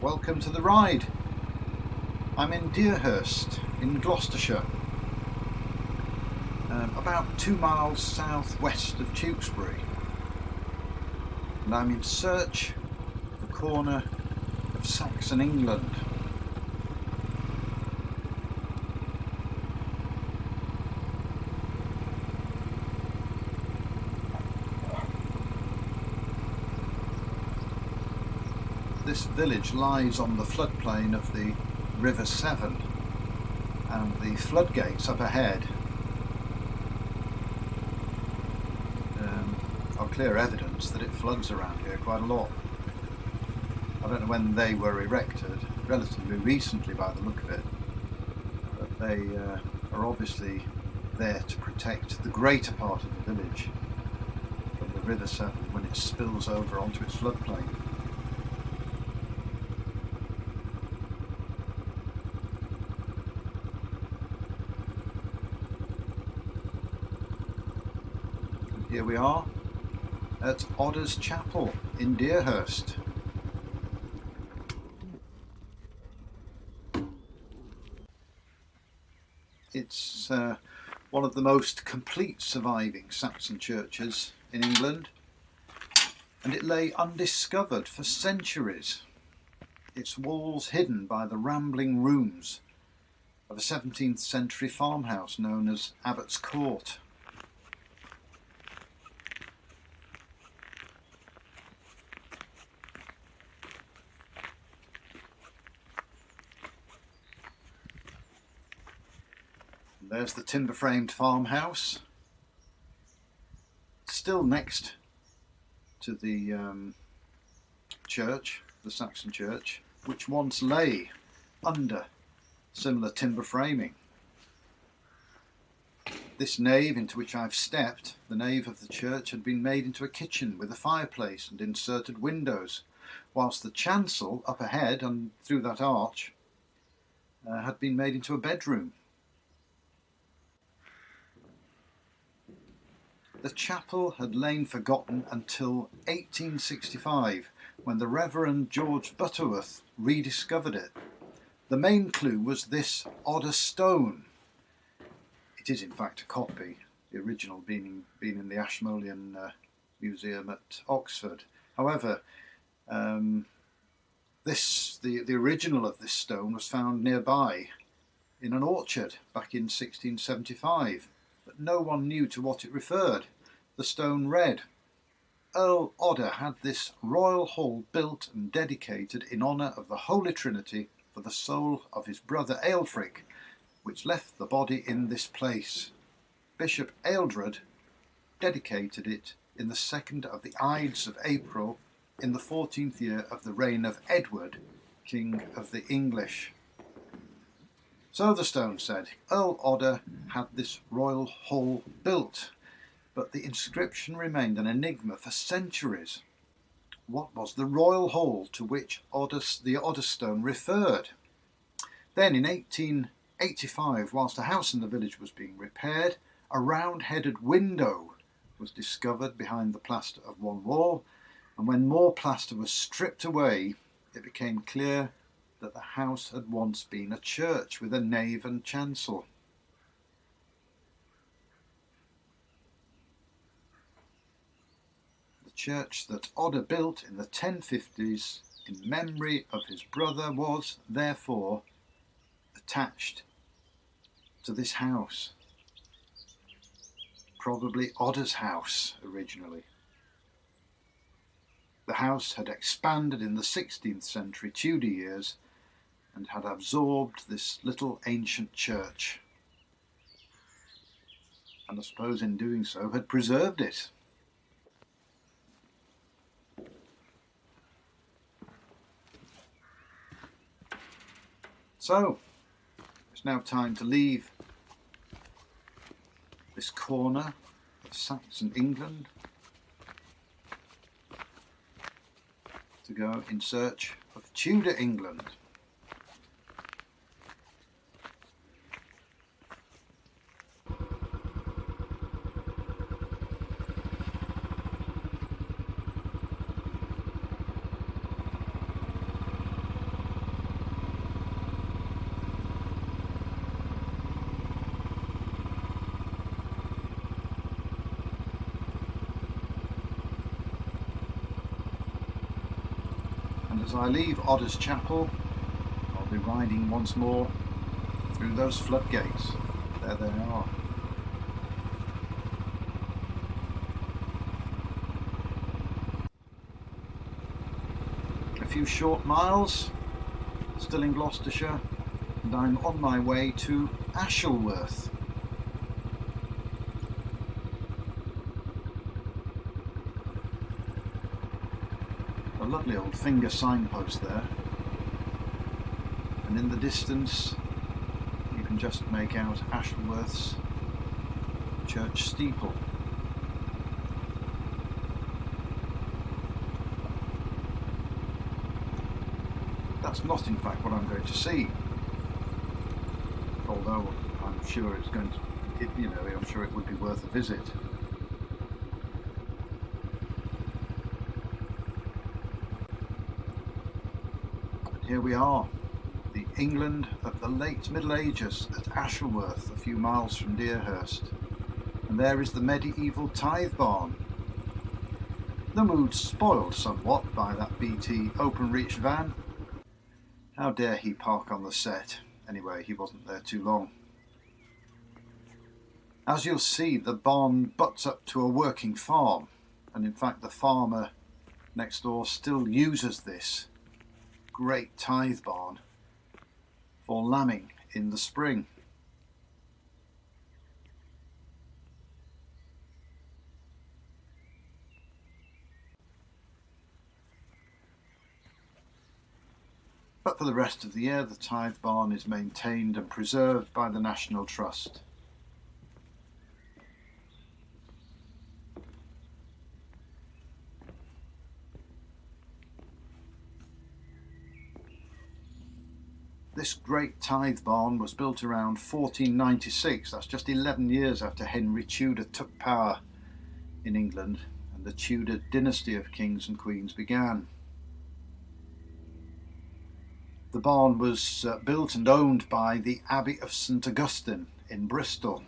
welcome to the ride. I'm in Deerhurst in Gloucestershire, about 2 miles southwest of Tewkesbury, and I'm in search of the corner of Saxon England. This village lies on the floodplain of the River Severn, and the floodgates up ahead are clear evidence that it floods around here quite a lot. I don't know when they were erected, relatively recently by the look of it, but they are obviously there to protect the greater part of the village from the River Severn when it spills over onto its floodplain. Here we are at Otters Chapel in Deerhurst. It's one of the most complete surviving Saxon churches in England, and it lay undiscovered for centuries, its walls hidden by the rambling rooms of a 17th century farmhouse known as Abbot's Court. There's the timber-framed farmhouse, still next to the church, the Saxon church, which once lay under similar timber framing. This nave into which I've stepped, the nave of the church, had been made into a kitchen with a fireplace and inserted windows, whilst the chancel up ahead and through that arch had been made into a bedroom. The chapel had lain forgotten until 1865, when the Reverend George Butterworth rediscovered it. The main clue was this Odda stone. It is in fact a copy, the original being in the Ashmolean Museum at Oxford. However, the original of this stone was found nearby in an orchard back in 1675. But no one knew to what it referred. The stone read, "Earl Odda had this royal hall built and dedicated in honour of the Holy Trinity for the soul of his brother Aelfric, which left the body in this place. Bishop Ealdred dedicated it in the 2nd of the Ides of April in the 14th year of the reign of Edward, King of the English." So the stone said, Earl Odda had this royal hall built, but the inscription remained an enigma for centuries. What was the royal hall to which the Odda stone referred? Then in 1885, whilst a house in the village was being repaired, a round-headed window was discovered behind the plaster of one wall, and when more plaster was stripped away, it became clear that the house had once been a church with a nave and chancel. The church that Odda built in the 1050s in memory of his brother was, therefore, attached to this house. Probably Odda's house originally. The house had expanded in the 16th century Tudor years and had absorbed this little ancient church, and I suppose in doing so had preserved it. So, it's now time to leave this corner of Saxon England to go in search of Tudor England. And as I leave Otters Chapel, I'll be riding once more through those floodgates. There they are. A few short miles, still in Gloucestershire, and I'm on my way to Ashleworth. A lovely old finger signpost there, and in the distance you can just make out Ashleworth's church steeple. That's not in fact what I'm going to see, although I'm sure it's going to, I'm sure it would be worth a visit. Here we are, the England of the late Middle Ages at Ashleworth, a few miles from Deerhurst. And there is the medieval Tithe Barn. The mood's spoiled somewhat by that BT open-reach van. How dare he park on the set? Anyway, he wasn't there too long. As you'll see, the barn butts up to a working farm, and in fact the farmer next door still uses this great tithe barn for lambing in the spring. But for the rest of the year, the Tithe Barn is maintained and preserved by the National Trust. This great Tithe Barn was built around 1496. That's just 11 years after Henry Tudor took power in England and the Tudor dynasty of kings and queens began. The barn was built and owned by the Abbey of St Augustine in Bristol.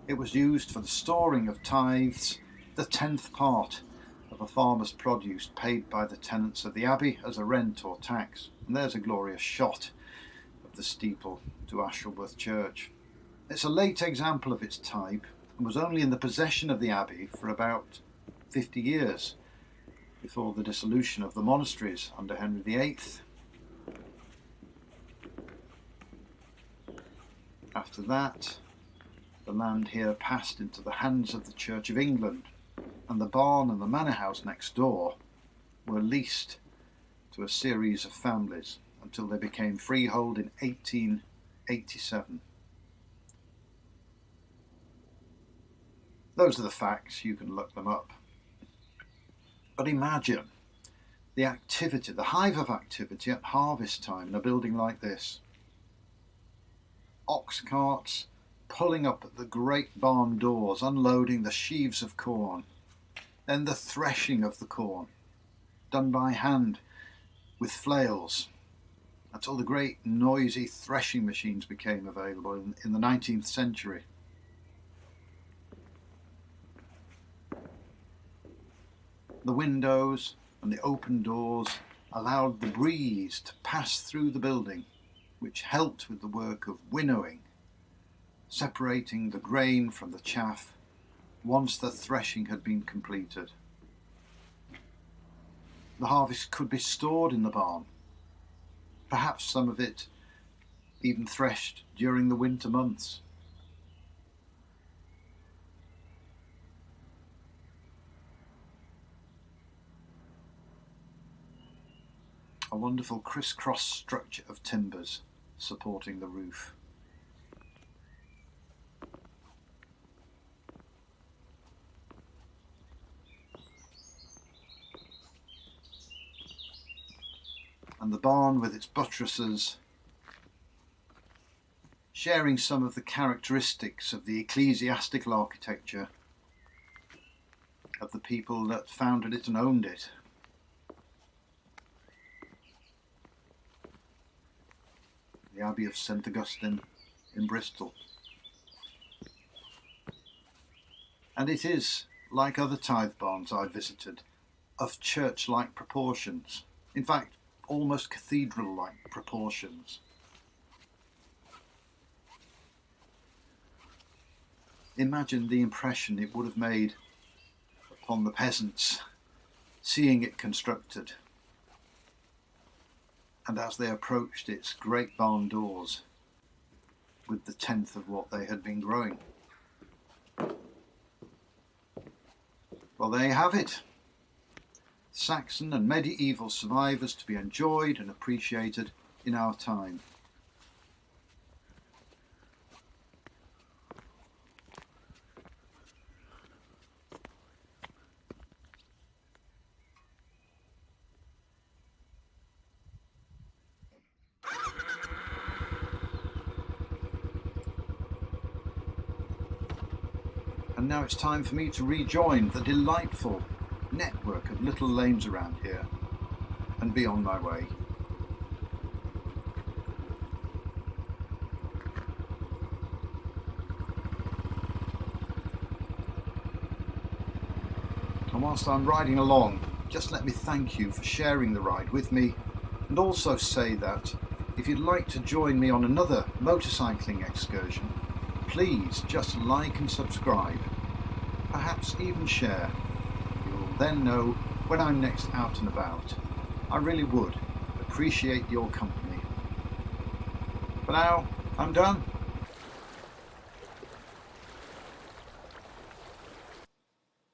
It was used for the storing of tithes, the 10th part of a farmer's produce paid by the tenants of the abbey as a rent or tax. And there's a glorious shot of the steeple to Ashleworth Church. It's a late example of its type and was only in the possession of the abbey for about 50 years before the dissolution of the monasteries under Henry VIII. After that, the land here passed into the hands of the Church of England, and the barn and the manor house next door were leased to a series of families until they became freehold in 1887. Those are the facts, you can look them up. But imagine the activity, the hive of activity at harvest time in a building like this. Ox carts pulling up at the great barn doors, unloading the sheaves of corn, then the threshing of the corn, done by hand with flails, until the great noisy threshing machines became available in the 19th century. The windows and the open doors allowed the breeze to pass through the building, which helped with the work of winnowing, separating the grain from the chaff once the threshing had been completed. The harvest could be stored in the barn, perhaps some of it even threshed during the winter months. A wonderful criss-cross structure of timbers supporting the roof. And the barn with its buttresses sharing some of the characteristics of the ecclesiastical architecture of the people that founded it and owned it. The Abbey of St Augustine in Bristol. And it is, like other tithe barns I've visited, of church-like proportions. In fact, almost cathedral-like proportions. Imagine the impression it would have made upon the peasants seeing it constructed, and as they approached its great barn doors with the tenth of what they had been growing. Well, there you have it. Saxon and medieval survivors to be enjoyed and appreciated in our time. And now it's time for me to rejoin the delightful network of little lanes around here and be on my way. And whilst I'm riding along, just let me thank you for sharing the ride with me, and also say that if you'd like to join me on another motorcycling excursion, please just like and subscribe, perhaps even share. You'll then know when I'm next out and about. I really would appreciate your company. For now, I'm done.